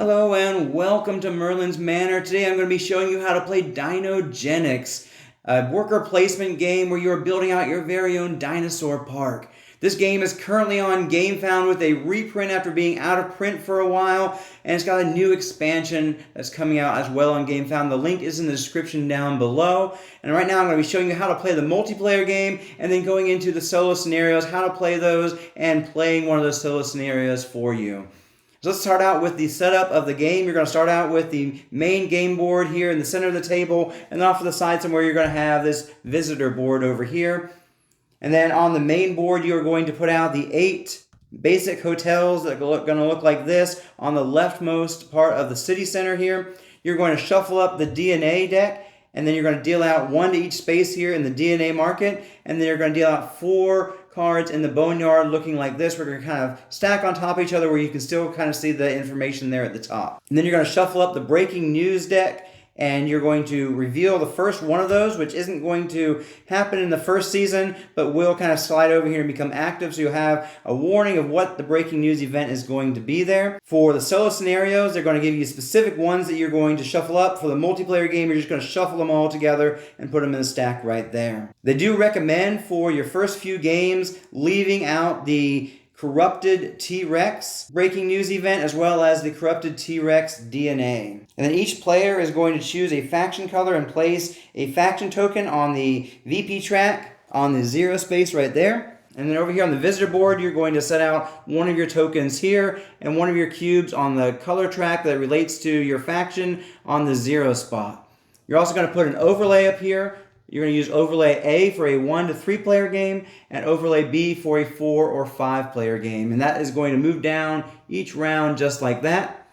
Hello and welcome to Merlin's Manor. Today I'm going to be showing you how to play Dinogenics, a worker placement game where you are building out your very own dinosaur park. This game is currently on GameFound with a reprint after being out of print for a while, and it's got a new expansion that's coming out as well on GameFound. The link is in the description down below. And right now I'm going to be showing you how to play the multiplayer game and then going into the solo scenarios, how to play those, and playing one of those solo scenarios for you. So let's start out with the setup of the game. You're going to start out with the main game board here in the center of the table, and off to the side somewhere you're going to have this visitor board over here. And then on the main board you're going to put out the 8 basic hotels that are going to look like this on the leftmost part of the city center here. You're going to shuffle up the DNA deck, and then you're going to deal out 1 to each space here in the DNA market, and then you're going to deal out 4 cards in the boneyard looking like this. We're going to kind of stack on top of each other where you can still kind of see the information there at the top. And then you're going to shuffle up the breaking news deck, and you're going to reveal the first one of those, which isn't going to happen in the first season, but will kind of slide over here and become active, so you'll have a warning of what the breaking news event is going to be there. For the solo scenarios, they're going to give you specific ones that you're going to shuffle up. For the multiplayer game, you're just going to shuffle them all together and put them in the stack right there. They do recommend for your first few games leaving out the corrupted T-Rex breaking news event as well as the corrupted T-Rex DNA. And then each player is going to choose a faction color and place a faction token on the VP track on the 0 space right there. And then over here on the visitor board, you're going to set out one of your tokens here and one of your cubes on the color track that relates to your faction on the 0 spot. You're also going to put an overlay up here. You're going to use overlay A for a 1 to 3 player game and overlay B for a 4 or 5 player game. And that is going to move down each round just like that.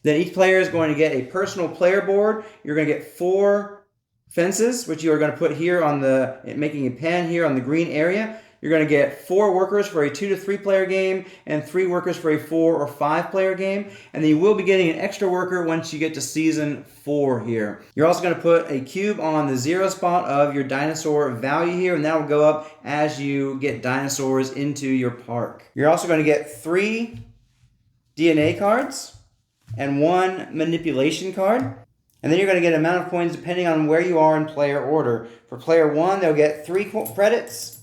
Then each player is going to get a personal player board. You're going to get 4 fences, which you are going to put here on the, making a pen here on the green area. You're going to get 4 workers for a 2 to 3 player game and 3 workers for a 4 or 5 player game. And then you will be getting an extra worker once you get to season 4 here. You're also going to put a cube on the 0 spot of your dinosaur value here, and that will go up as you get dinosaurs into your park. You're also going to get 3 DNA cards and 1 manipulation card. And then you're going to get an amount of coins depending on where you are in player order. For player 1, they'll get 3 credits.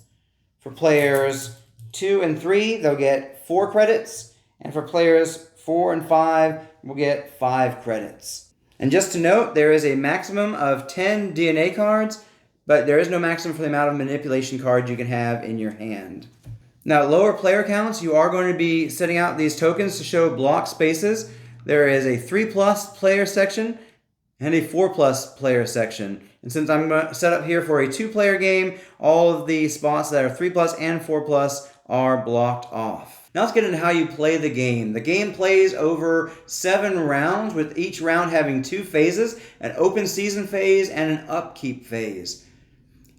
For players 2 and 3, they'll get 4 credits. And for players 4 and 5, we'll get 5 credits. And just to note, there is a maximum of 10 DNA cards, but there is no maximum for the amount of manipulation cards you can have in your hand. Now, at lower player counts, you are going to be setting out these tokens to show block spaces. There is a 3+ player section and a 4+ player section. And since I'm going to set up here for a 2-player game, all of the spots that are 3+ and 4+ are blocked off. Now let's get into how you play the game. The game plays over 7 rounds, with each round having 2 phases, an open season phase and an upkeep phase.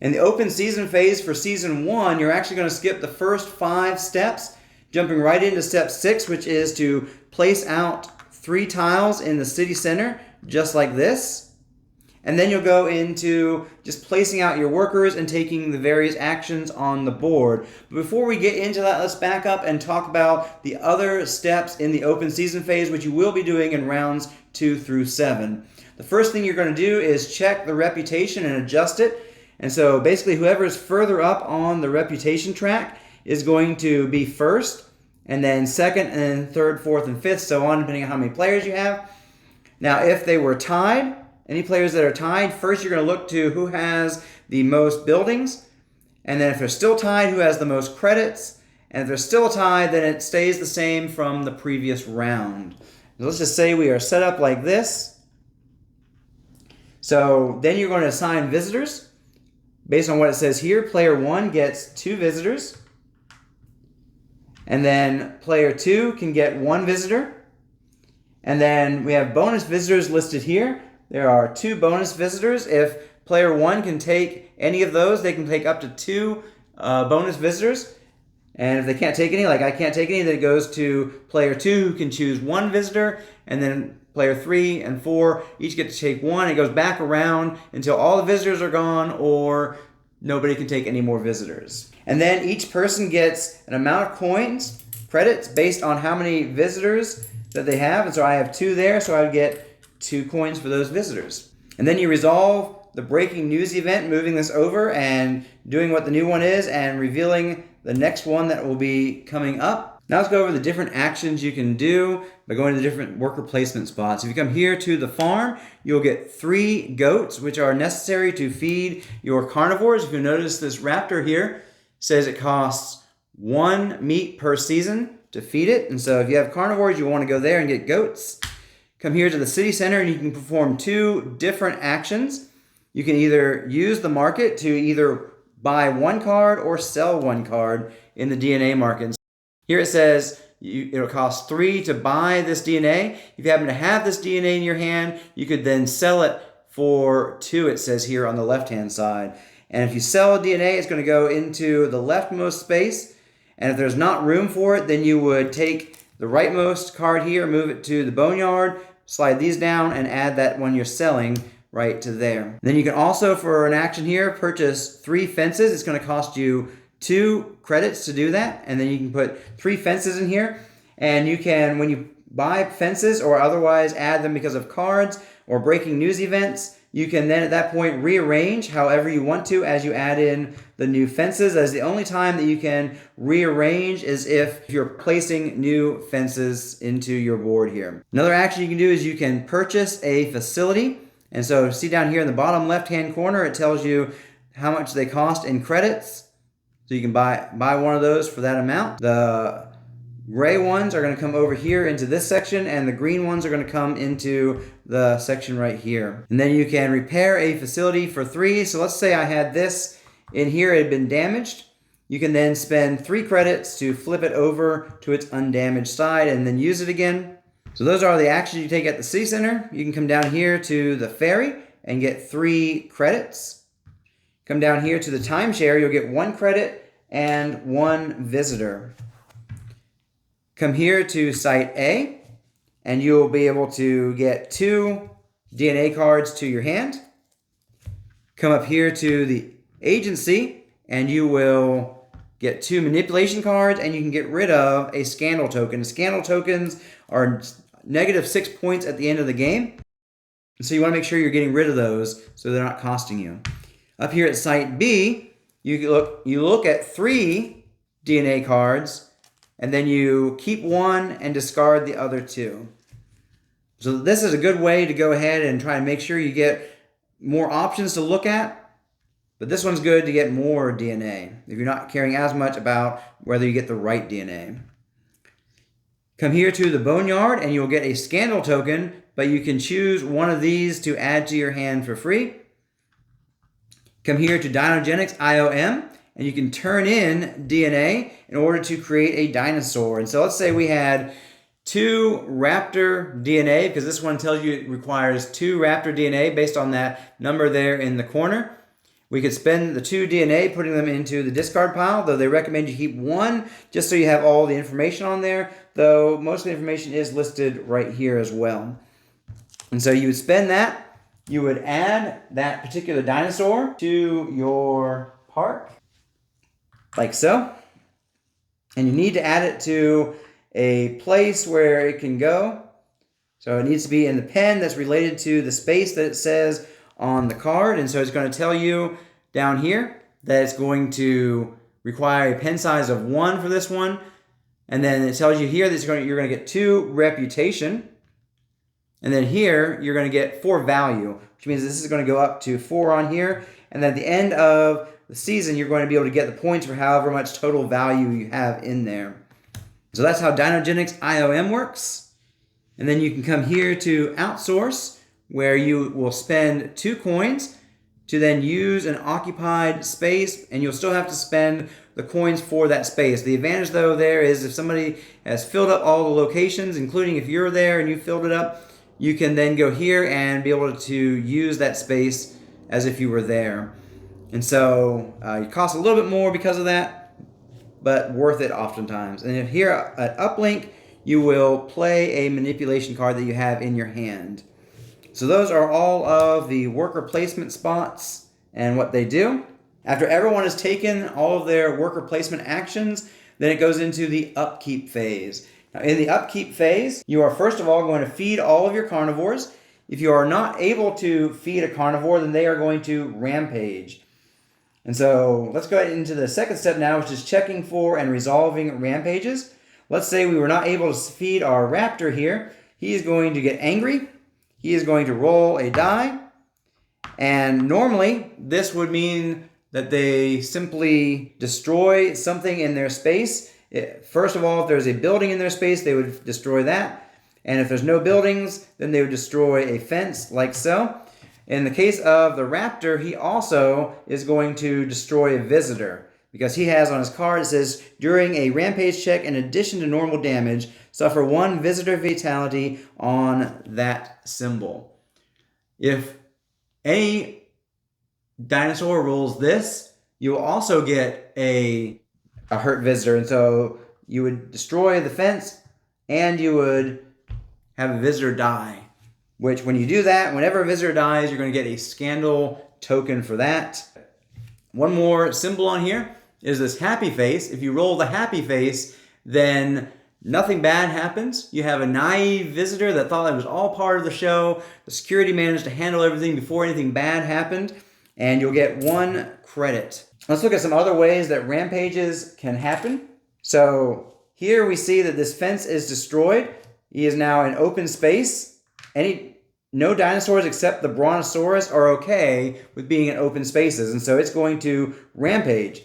In the open season phase for season 1, you're actually going to skip the first 5 steps, jumping right into step 6, which is to place out 3 tiles in the city center, just like this. And then you'll go into just placing out your workers and taking the various actions on the board. But before we get into that, let's back up and talk about the other steps in the open season phase, which you will be doing in rounds 2 through 7. The first thing you're going to do is check the reputation and adjust it. And so basically whoever is further up on the reputation track is going to be first, and then second, and then third, fourth, and fifth, so on, depending on how many players you have. Now, if they were tied, any players that are tied, first you're going to look to who has the most buildings, and then if they're still tied, who has the most credits, and if they're still tied, then it stays the same from the previous round. So let's just say we are set up like this. So then you're going to assign visitors. Based on what it says here, player 1 gets 2 visitors, and then player 2 can get 1 visitor. And then we have bonus visitors listed here. There are 2 bonus visitors. If player 1 can take any of those, they can take up to 2 bonus visitors. And if they can't take any, like I can't take any, then it goes to player 2, who can choose 1 visitor. And then player 3 and 4 each get to take 1. It goes back around until all the visitors are gone or nobody can take any more visitors. And then each person gets an amount of coins, credits, based on how many visitors that they have, and so I have 2 there, so I would get 2 coins for those visitors. And then you resolve the breaking news event, moving this over and doing what the new one is and revealing the next one that will be coming up. Now let's go over the different actions you can do by going to the different worker placement spots. If you come here to the farm, you'll get 3 goats, which are necessary to feed your carnivores. If you notice, this raptor here says it costs 1 meat per season to feed it. And so if you have carnivores, you want to go there and get goats. Come here to the city center and you can perform 2 different actions. You can either use the market to either buy 1 card or sell 1 card in the DNA market. Here it says it'll cost 3 to buy this DNA. If you happen to have this DNA in your hand, you could then sell it for 2, it says here on the left-hand side. And if you sell a DNA, it's going to go into the leftmost space. And if there's not room for it, then you would take the rightmost card here, move it to the boneyard, slide these down, and add that one you're selling right to there. Then you can also, for an action here, purchase 3 fences. It's going to cost you 2 credits to do that. And then you can put 3 fences in here. And you can, when you buy fences or otherwise add them because of cards or breaking news events, you can then at that point rearrange however you want to as you add in the new fences. As the only time that you can rearrange is if you're placing new fences into your board here. Another action you can do is you can purchase a facility. And so see down here in the bottom left-hand corner, it tells you how much they cost in credits. So you can buy one of those for that amount. The gray ones are going to come over here into this section, and the green ones are going to come into the section right here. And then you can repair a facility for 3. So let's say I had this in here, it had been damaged. You can then spend 3 credits to flip it over to its undamaged side and then use it again. So those are the actions you take at the city center. You can come down here to the ferry and get 3 credits. Come down here to the timeshare, you'll get 1 credit and 1 visitor. Come here to Site A, and you'll be able to get 2 DNA cards to your hand. Come up here to the agency, and you will get 2 manipulation cards, and you can get rid of a scandal token. Scandal tokens are -6 points at the end of the game. So you want to make sure you're getting rid of those so they're not costing you. Up here at Site B, you look at 3 DNA cards, and then you keep 1 and discard the other 2. So this is a good way to go ahead and try and make sure you get more options to look at. But this one's good to get more DNA if you're not caring as much about whether you get the right DNA. Come here to the boneyard and you'll get a scandal token, but you can choose one of these to add to your hand for free. Come here to Dinogenics IOM, and you can turn in DNA in order to create a dinosaur. And so let's say we had 2 raptor DNA, because this one tells you it requires 2 raptor DNA based on that number there in the corner. We could spend the 2 DNA putting them into the discard pile, though they recommend you keep 1 just so you have all the information on there, though most of the information is listed right here as well. And so you would spend that. You would add that particular dinosaur to your park, like so. And you need to add it to a place where it can go. So it needs to be in the pen that's related to the space that it says on the card. And so it's going to tell you down here that it's going to require a pen size of 1 for this one. And then it tells you here that you're going to get 2 reputation. And then here you're going to get 4 value, which means this is going to go up to 4 on here. And then at the end of the season, you're going to be able to get the points for however much total value you have in there. So that's how Dinogenics IOM works. And then you can come here to outsource, where you will spend 2 coins to then use an occupied space, and you'll still have to spend the coins for that space. The advantage though there is if somebody has filled up all the locations, including if you're there and you filled it up, you can then go here and be able to use that space as if you were there. And so it costs a little bit more because of that, but worth it oftentimes. And if here at Uplink, you will play a manipulation card that you have in your hand. So those are all of the worker placement spots and what they do. After everyone has taken all of their worker placement actions, then it goes into the upkeep phase. Now, in the upkeep phase, you are first of all going to feed all of your carnivores. If you are not able to feed a carnivore, then they are going to rampage. And so let's go ahead into the second step now, which is checking for and resolving rampages. Let's say we were not able to feed our raptor here. He is going to get angry. He is going to roll a die. And normally, this would mean that they simply destroy something in their space. First of all, if there's a building in their space, they would destroy that. And if there's no buildings, then they would destroy a fence, like so. In the case of the raptor, he also is going to destroy a visitor, because he has on his card, it says, during a rampage check, in addition to normal damage, suffer 1 visitor fatality on that symbol. If any dinosaur rolls this, you will also get a hurt visitor. And so you would destroy the fence and you would have a visitor die. Which, when you do that, whenever a visitor dies, you're going to get a scandal token for that. One more symbol on here is this happy face. If you roll the happy face, then nothing bad happens. You have a naive visitor that thought it was all part of the show. The security managed to handle everything before anything bad happened, and you'll get 1 credit. Let's look at some other ways that rampages can happen. So here we see that this fence is destroyed. He is now in open space. No dinosaurs except the Brontosaurus are okay with being in open spaces, and so it's going to rampage.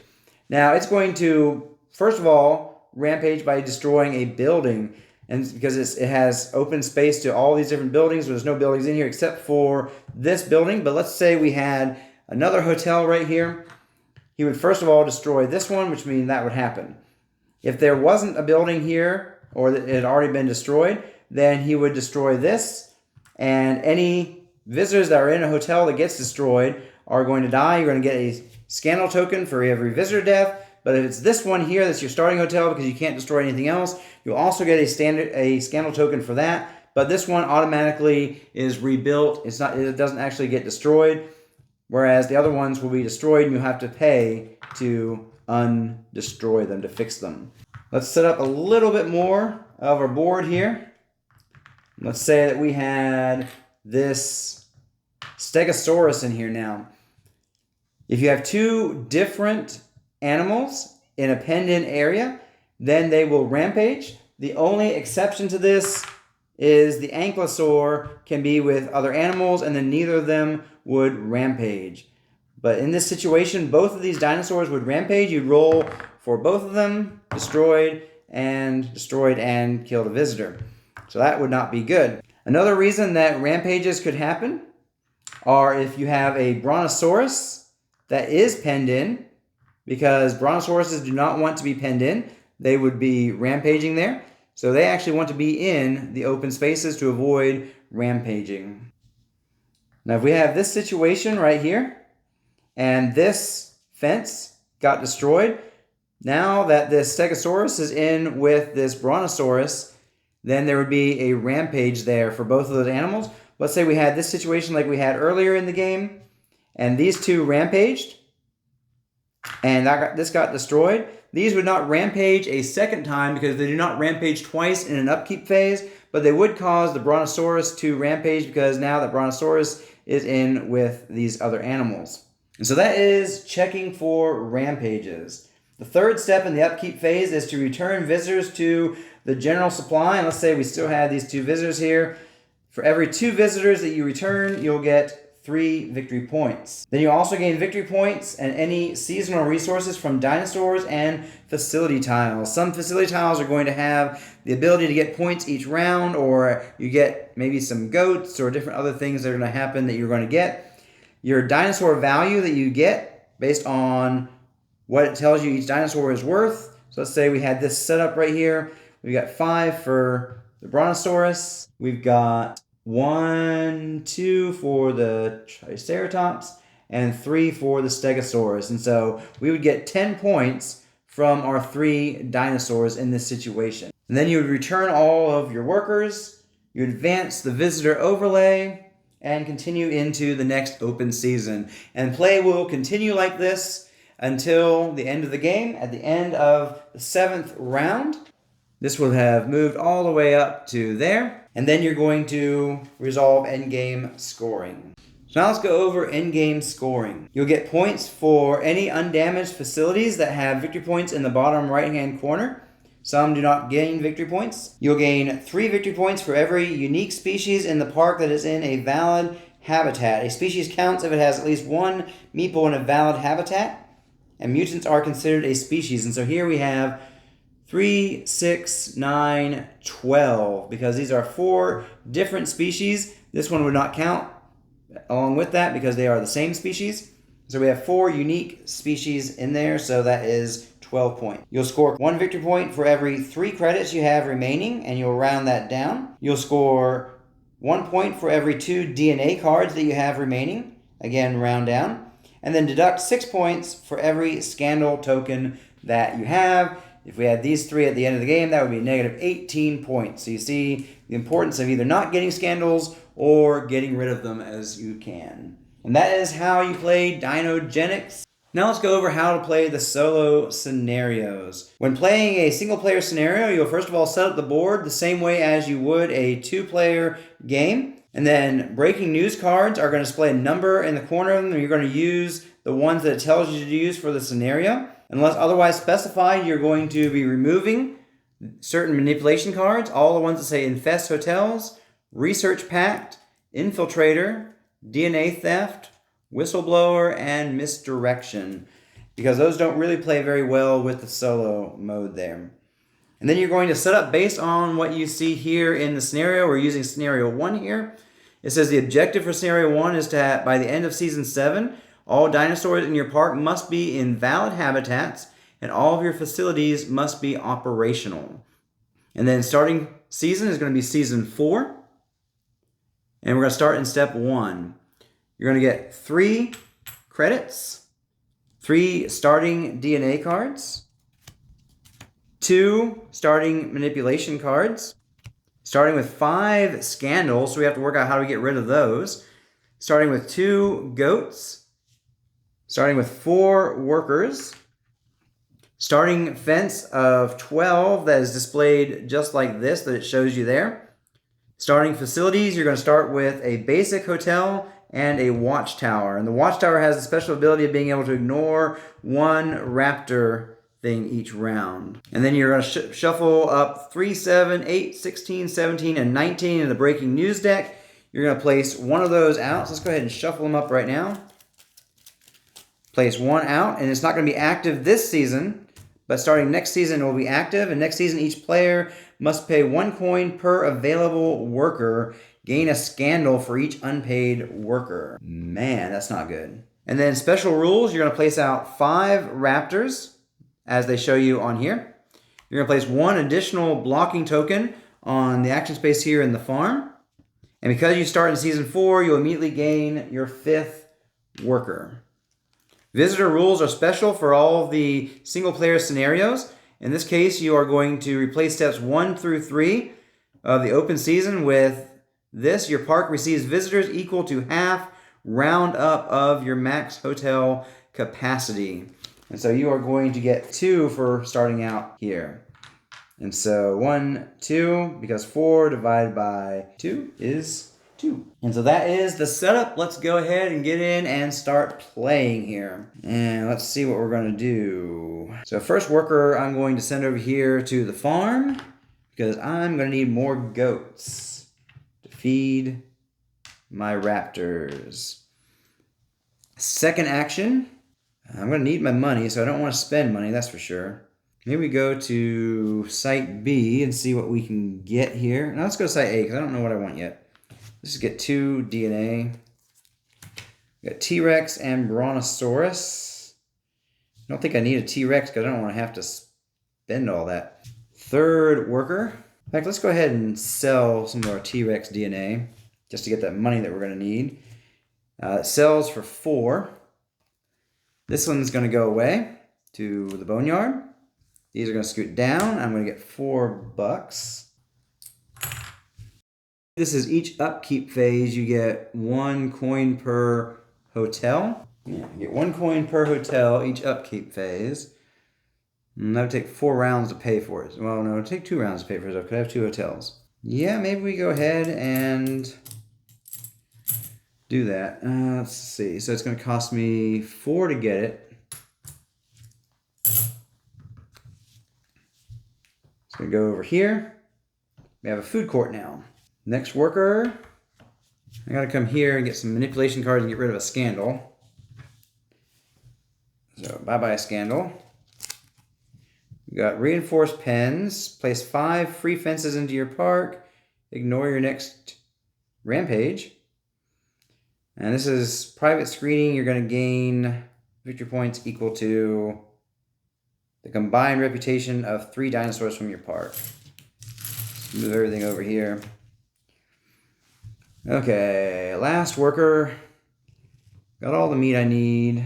Now, it's going to, first of all, rampage by destroying a building, and because it has open space to all these different buildings. There's no buildings in here except for this building, but let's say we had another hotel right here. He would first of all destroy this one, which means that would happen. If there wasn't a building here, or it had already been destroyed, then he would destroy this, and any visitors that are in a hotel that gets destroyed are going to die. You're going to get a scandal token for every visitor death. But if it's this one here that's your starting hotel because you can't destroy anything else, you'll also get a scandal token for that. But this one automatically is rebuilt. It doesn't actually get destroyed, whereas the other ones will be destroyed and you'll have to pay to undestroy them, to fix them. Let's set up a little bit more of our board here. Let's say that we had this Stegosaurus in here now. If you have 2 different animals in a penned-in area, then they will rampage. The only exception to this is the Ankylosaur can be with other animals, and then neither of them would rampage. But in this situation, both of these dinosaurs would rampage. You'd roll for both of them, destroyed and killed a visitor. So that would not be good. Another reason that rampages could happen are if you have a Brontosaurus that is penned in, because Brontosauruses do not want to be penned in. They would be rampaging there. So they actually want to be in the open spaces to avoid rampaging. Now if we have this situation right here, and this fence got destroyed, now that this Stegosaurus is in with this Brontosaurus, then there would be a rampage there for both of those animals. Let's say we had this situation like we had earlier in the game, and these 2 rampaged, and this got destroyed. These would not rampage a second time because they do not rampage twice in an upkeep phase, but they would cause the Brontosaurus to rampage because now that Brontosaurus is in with these other animals. And so that is checking for rampages. The third step in the upkeep phase is to return visitors to the general supply. And let's say we still have these 2 visitors here. For every 2 visitors that you return, you'll get 3 victory points. Then you also gain victory points and any seasonal resources from dinosaurs and facility tiles. Some facility tiles are going to have the ability to get points each round, or you get maybe some goats or different other things that are going to happen that you're going to get. Your dinosaur value that you get based on what it tells you each dinosaur is worth. So let's say we had this set up right here. We've got 5 for the Brontosaurus. We've got 1, 2 for the Triceratops, and 3 for the Stegosaurus. And so we would get 10 points from our 3 dinosaurs in this situation. And then you would return all of your workers, you advance the visitor overlay, and continue into the next open season. And play will continue like this until the end of the game. At the end of the 7th round, This will have moved all the way up to there. And then you're going to resolve endgame scoring. So now let's go over endgame scoring. You'll get points for any undamaged facilities that have victory points in the bottom right-hand corner. Some do not gain victory points. You'll gain 3 victory points for every unique species in the park that is in a valid habitat. A species counts if it has at least 1 meeple in a valid habitat, and mutants are considered a species. And so here we have 3, 6, 9, 12, because these are 4 different species. This one would not count along with that because they are the same species. So we have 4 unique species in there, so that is 12 points. You'll score 1 victory point for every 3 credits you have remaining, and you'll round that down. You'll score 1 point for every 2 DNA cards that you have remaining, again round down, and then deduct 6 points for every scandal token that you have. If we had these 3 at the end of the game, that would be negative 18 points. So you see the importance of either not getting scandals or getting rid of them as you can. And that is how you play Dinogenics. Now let's go over how to play the solo scenarios. When playing a single player scenario, you'll first of all set up the board the same way as you would a 2-player game. And then breaking news cards are going to display a number in the corner of them, and you're going to use the ones that it tells you to use for the scenario. Unless otherwise specified, you're going to be removing certain manipulation cards, all the ones that say Infest Hotels, Research Pact, Infiltrator, DNA Theft, Whistleblower, and Misdirection, because those don't really play very well with the solo mode there. And then you're going to set up based on what you see here in the scenario. We're using scenario 1 here. It says the objective for scenario 1 is to have, by the end of season 7, all dinosaurs in your park must be in valid habitats, and all of your facilities must be operational. And then starting season is going to be season 4. And we're going to start in step 1. You're going to get 3 credits, 3 starting DNA cards, 2 starting manipulation cards, starting with 5 scandals, so we have to work out how to get rid of those, starting with 2 goats, starting with 4 workers, starting fence of 12 that is displayed just like this that it shows you there. Starting facilities, you're going to start with a basic hotel and a watchtower. And the watchtower has the special ability of being able to ignore 1 raptor thing each round. And then you're going to shuffle up 3, 7, 8, 16, 17, and 19 in the breaking news deck. You're going to place 1 of those out. So let's go ahead and shuffle them up right now. Place 1 out, and it's not going to be active this season, but starting next season it will be active. And next season each player must pay 1 coin per available worker, gain a scandal for each unpaid worker. Man, that's not good. And then special rules, you're going to place out 5 raptors, as they show you on here. You're going to place 1 additional blocking token on the action space here in the farm. And because you start in season 4, you'll immediately gain your 5th worker. Visitor rules are special for all of the single-player scenarios. In this case, you are going to replace steps 1 through 3 of the open season with this. Your park receives visitors equal to half round up of your max hotel capacity. And so you are going to get 2 for starting out here. And so 1, 2, because 4 divided by 2 is 2. And so that is the setup. Let's go ahead and get in and start playing here. And let's see what we're going to do. So first worker I'm going to send over here to the farm because I'm going to need more goats to feed my raptors. Second action, I'm going to need my money, so I don't want to spend money, that's for sure. Maybe we go to site B and see what we can get here. Now let's go to site A because I don't know what I want yet. Let's just get 2 DNA. We got T-Rex and Brontosaurus. I don't think I need a T-Rex because I don't want to have to spend all that. Third worker. In fact, let's go ahead and sell some of our T-Rex DNA just to get that money that we're going to need. It sells for 4. This one's going to go away to the boneyard. These are going to scoot down. I'm going to get $4. This is each upkeep phase. You get 1 coin per hotel. Yeah, you get 1 coin per hotel each upkeep phase. That would take 4 rounds to pay for it. Well, no, it would take 2 rounds to pay for it. Could I have 2 hotels? Yeah, maybe we go ahead and do that. Let's see. So it's going to cost me 4 to get it. It's going to go over here. We have a food court now. Next worker. I got to come here and get some manipulation cards and get rid of a scandal. So bye-bye scandal. We got reinforced pens. Place 5 free fences into your park. Ignore your next rampage. And this is private screening. You're going to gain victory points equal to the combined reputation of 3 dinosaurs from your park. Let's move everything over here. Okay, last worker. Got all the meat I need.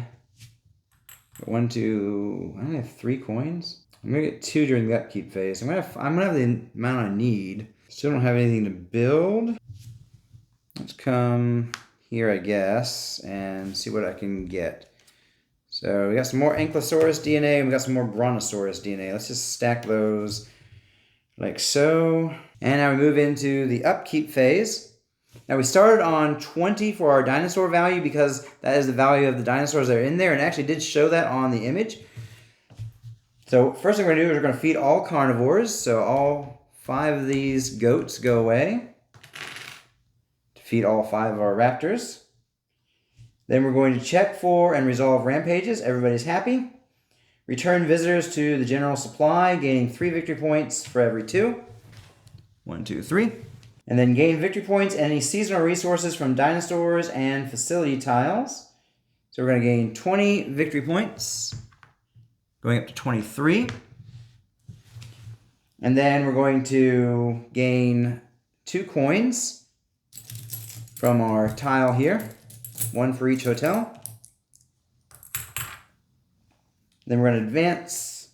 1, 2. I only have 3 coins. I'm gonna get 2 during the upkeep phase. I'm gonna have the amount I need. Still don't have anything to build. Let's come here, I guess, and see what I can get. So we got some more Ankylosaurus DNA, and we got some more Brontosaurus DNA. Let's just stack those like so. And now we move into the upkeep phase. Now we started on 20 for our dinosaur value because that is the value of the dinosaurs that are in there, and it actually did show that on the image. So first thing we're going to do is we're going to feed all carnivores. So all 5 of these goats go away. To feed all 5 of our raptors. Then we're going to check for and resolve rampages. Everybody's happy. Return visitors to the general supply, gaining 3 victory points for every 2. 1, 2, 3. And then gain victory points and any seasonal resources from dinosaurs and facility tiles. So we're going to gain 20 victory points, going up to 23. And then we're going to gain 2 coins from our tile here, 1 for each hotel. Then we're going to advance,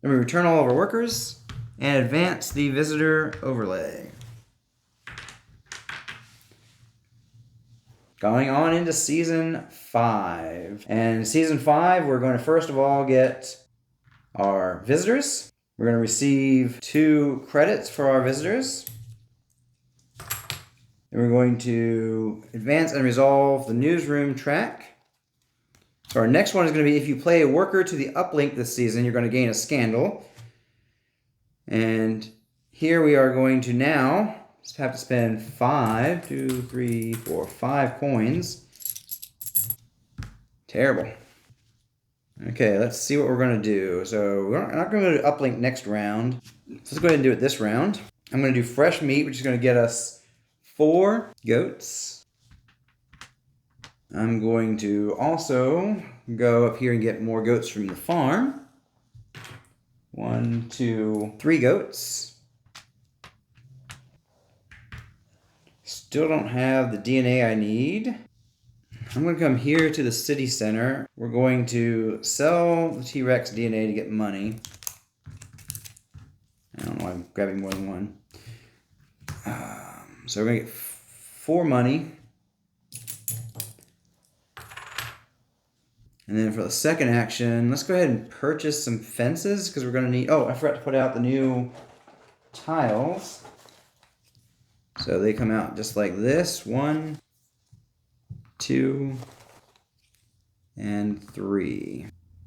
then we return all of our workers and advance the visitor overlay. Going on into Season 5. And Season 5, we're going to first of all get our visitors. We're going to receive 2 credits for our visitors. And we're going to advance and resolve the newsroom track. So our next one is going to be if you play a worker to the uplink this season, you're going to gain a scandal. And here we are going to now just have to spend 5, 2, 3, 4, 5 coins. Terrible. Okay, let's see what we're going to do. So we're not going to do uplink next round. So let's go ahead and do it this round. I'm going to do fresh meat, which is going to get us 4 goats. I'm going to also go up here and get more goats from the farm. 1, 2, 3 goats. Still don't have the DNA I need. I'm going to come here to the city center. We're going to sell the T-Rex DNA to get money. I don't know why I'm grabbing more than one. So we're going to get 4 money. And then for the second action, let's go ahead and purchase some fences because we're going to need... Oh, I forgot to put out the new tiles. So they come out just like this. 1, 2, and 3.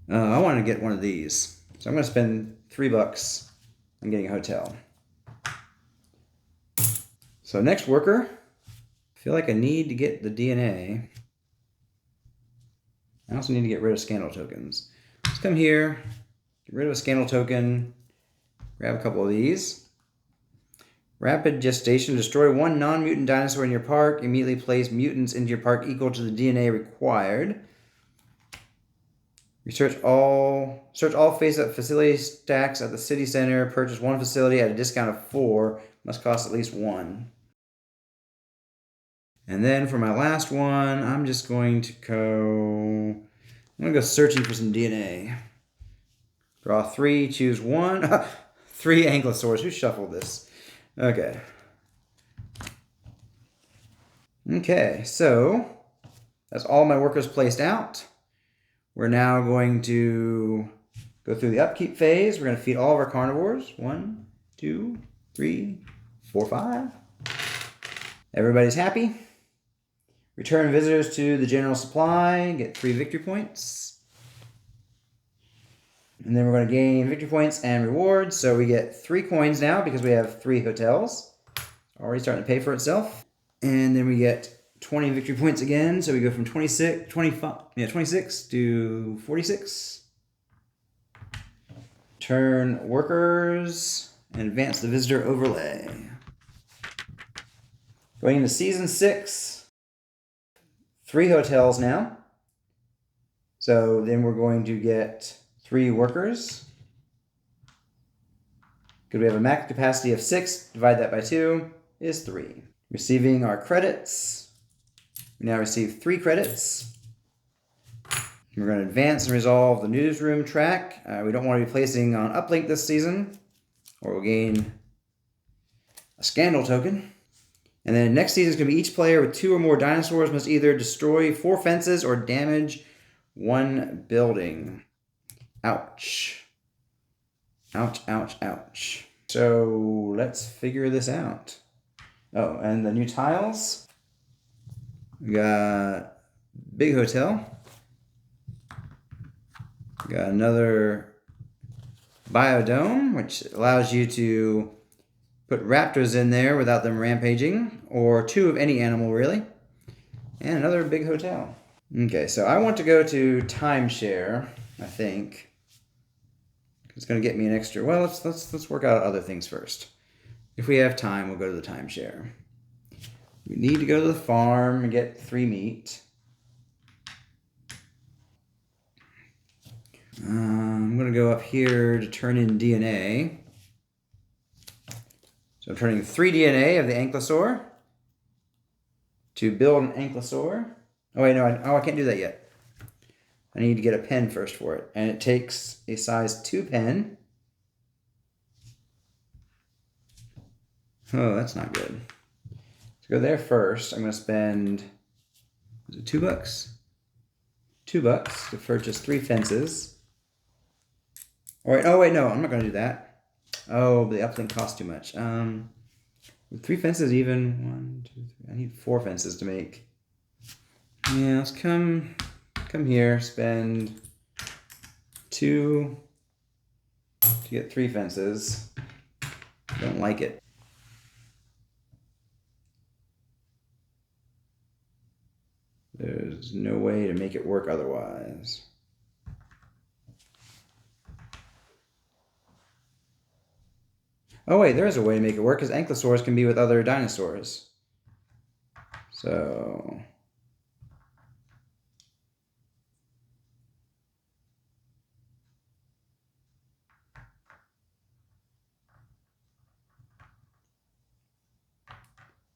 I want to get one of these. So I'm going to spend $3 on getting a hotel. So next worker. I feel like I need to get the DNA. I also need to get rid of scandal tokens. Let's come here, get rid of a scandal token, grab a couple of these. Rapid gestation. Destroy 1 non-mutant dinosaur in your park. Immediately place mutants into your park equal to the DNA required. Search all face-up facility stacks at the city center. Purchase 1 facility at a discount of 4. Must cost at least 1. And then for my last one, I'm just going to go... I'm going to go searching for some DNA. Draw 3, choose 1. 3 Ankylosaurs. Who shuffled this? Okay. Okay, so that's all my workers placed out. We're now going to go through the upkeep phase. We're going to feed all of our carnivores. 1, 2, 3, 4, 5. Everybody's happy. Return visitors to the general supply. Get 3 victory points. And then we're going to gain victory points and rewards. So we get 3 coins now because we have 3 hotels. Already starting to pay for itself. And then we get 20 victory points again. So we go from 26 to 46. Turn workers and advance the visitor overlay. Going into season 6. 3 hotels now. So then we're going to get 3 workers. Because we have a max capacity of 6, divide that by 2 is 3. Receiving our credits. We now receive 3 credits. We're going to advance and resolve the newsroom track. We don't want to be placing on uplink this season, or we'll gain a scandal token. And then next season is going to be each player with 2 or more dinosaurs must either destroy 4 fences or damage 1 building. Ouch. Ouch, ouch, ouch. So let's figure this out. Oh, and the new tiles. We got big hotel. We got another biodome, which allows you to put raptors in there without them rampaging, or 2 of any animal really. And another big hotel. Okay, so I want to go to timeshare, I think. It's going to get me an extra. Well, let's work out other things first. If we have time, we'll go to the timeshare. We need to go to the farm and get 3 meat. I'm going to go up here to turn in DNA. So I'm turning 3 DNA of the ankylosaur to build an ankylosaur. Oh wait, no, I can't do that yet. I need to get a pen first for it. And it takes a size 2 pen. Oh, that's not good. To go there first, I'm going to spend, is it $2? $2 to purchase 3 fences. Oh wait, no, I'm not going to do that. Oh, the uplink costs too much. 3 fences even, 1, 2, 3. I need 4 fences to make. Yeah, let's come here, spend 2 to get 3 fences. Don't like it. There's no way to make it work otherwise. Oh wait, there is a way to make it work because ankylosaurs can be with other dinosaurs. So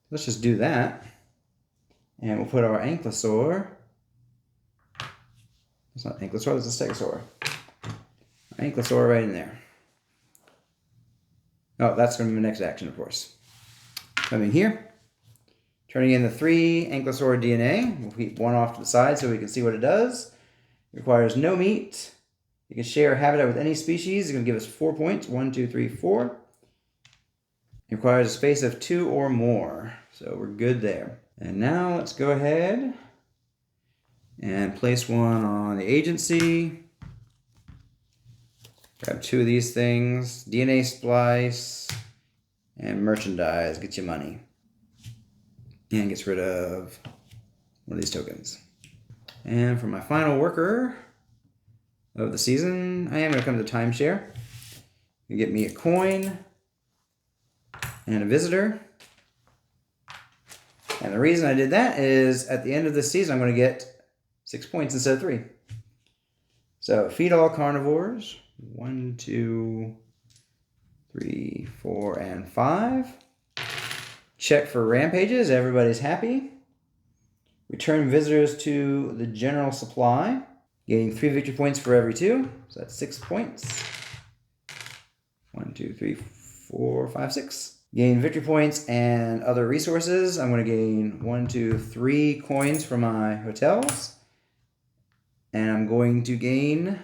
let's just do that. And we'll put our ankylosaur. It's not ankylosaur, it's a stegosaur. Ankylosaur right in there. Oh, that's going to be the next action, of course. Coming here. Turning in the 3 ankylosaur DNA. We'll keep 1 off to the side so we can see what it does. It requires no meat. You can share habitat with any species. It's going to give us 4 points. 1, 2, 3, 4. It requires a space of 2 or more. So we're good there. And now let's go ahead and place 1 on the agency. Grab 2 of these things. DNA splice and merchandise. Get you money. And gets rid of one of these tokens. And for my final worker of the season, I am going to come to timeshare. You get me a coin and a visitor. And the reason I did that is at the end of this season, I'm going to get 6 points instead of 3. So feed all carnivores. 1, 2, 3, 4, and 5. Check for rampages. Everybody's happy. Return visitors to the general supply. Gaining 3 victory points for every 2. So that's 6 points. 1, 2, 3, 4, 5, 6. Gain victory points and other resources. I'm going to gain 1, 2, 3 coins from my hotels. And I'm going to gain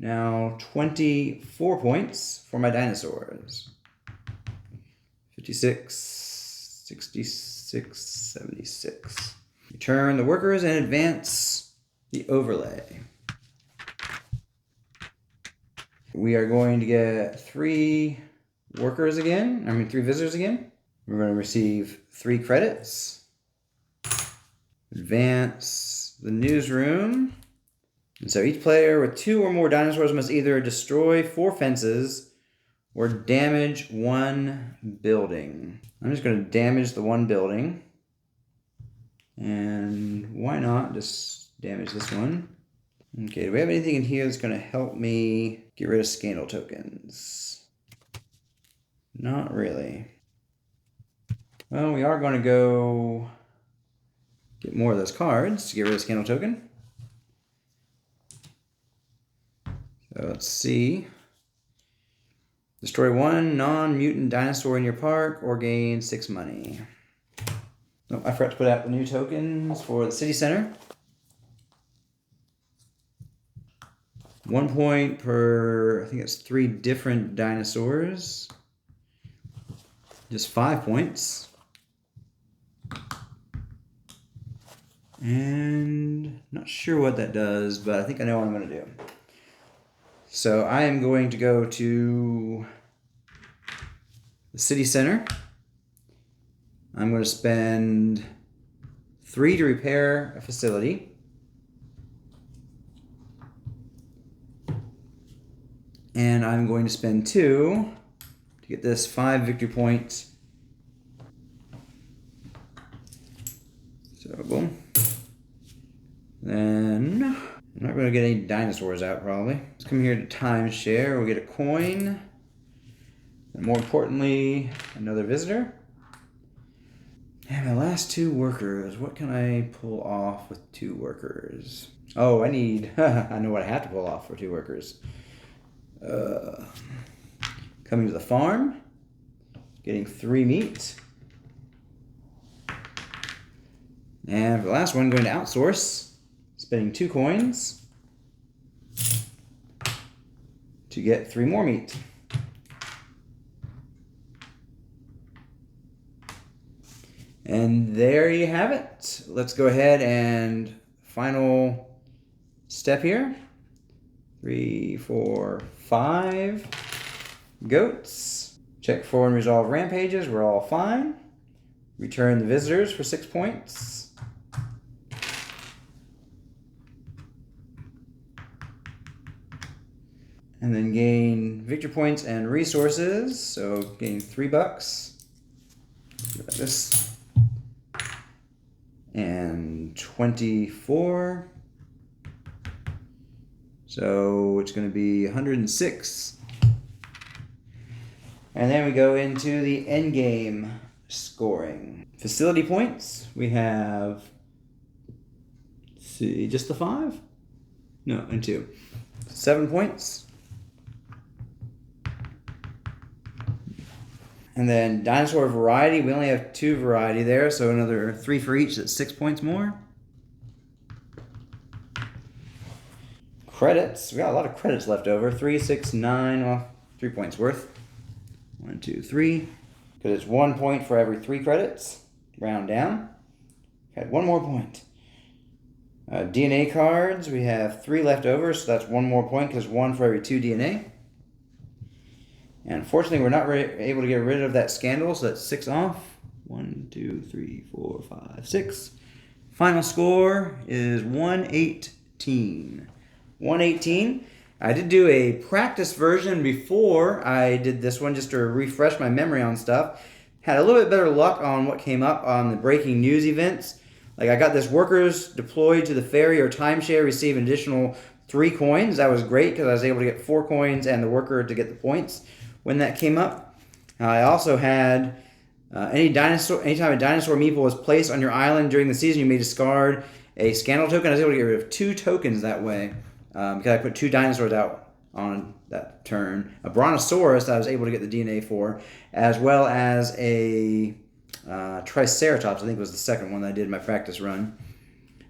Now 24 points for my dinosaurs. 56, 66, 76. Return the workers and advance the overlay. We are going to get 3 workers again. 3 visitors again. We're going to receive 3 credits. Advance the newsroom. And so each player with 2 or more dinosaurs must either destroy 4 fences or damage 1 building. I'm just going to damage the 1 building. And why not just damage this one? Okay, do we have anything in here that's going to help me get rid of scandal tokens? Not really. Well, we are going to go get more of those cards to get rid of scandal token. So let's see. Destroy 1 non-mutant dinosaur in your park or gain 6 money. Oh, I forgot to put out the new tokens for the city center. 1 point per, I think it's 3 different dinosaurs. Just 5 points. And not sure what that does, but I think I know what I'm going to do. So I am going to go to the city center. I'm going to spend 3 to repair a facility. And I'm going to spend 2 to get this 5 victory points. So boom. Then I'm not going to get any dinosaurs out probably. Let's come here to timeshare. We'll get a coin. And more importantly, another visitor. And my last 2 workers. What can I pull off with 2 workers? Oh, I need, I know what I have to pull off for 2 workers. Coming to the farm. Getting 3 meat. And for the last one, going to outsource. Spending 2 coins to get 3 more meat. And there you have it. Let's go ahead and final step here. 3, 4, 5 goats. Check for and resolve rampages. We're all fine. Return the visitors for 6 points. And then gain victory points and resources. So gain $3. Like this. And 24. So it's going to be 106. And then we go into the end game scoring. Facility points. We have, let's see, just the 5? No, and 2. 7 points. And then dinosaur variety, we only have 2 variety there, so another 3 for each, that's 6 points more. Credits, we got a lot of credits left over. 3, 6, 9, well, 3 points worth. 1, 2, 3. Because it's 1 point for every 3 credits. Round down. Had 1 more point. DNA cards, we have 3 left over, so that's 1 more point because 1 for every 2 DNA. And unfortunately, we're not able to get rid of that scandal, so that's 6 off. 1, 2, 3, 4, 5, 6. Final score is 118. 118. I did do a practice version before I did this one just to refresh my memory on stuff. Had a little bit better luck on what came up on the breaking news events. Like I got this workers deployed to the ferry or timeshare receive an additional 3 coins. That was great because I was able to get 4 coins and the worker to get the points when that came up. I also had anytime a dinosaur meeple was placed on your island during the season, you may discard a scandal token. I was able to get rid of 2 tokens that way because I put 2 dinosaurs out on that turn. A brontosaurus that I was able to get the DNA for, as well as a triceratops, I think was the second one that I did in my practice run.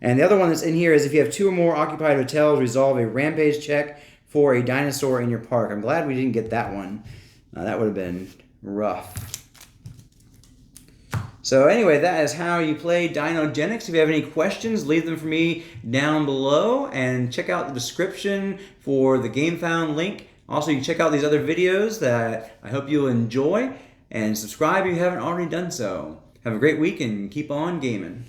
And the other one that's in here is if you have 2 or more occupied hotels, resolve a rampage check for a dinosaur in your park. I'm glad we didn't get that one. That would have been rough. So anyway, that is how you play Dinogenics. If you have any questions, leave them for me down below, and check out the description for the GameFound link. Also, you can check out these other videos that I hope you'll enjoy, and subscribe if you haven't already done so. Have a great week and keep on gaming.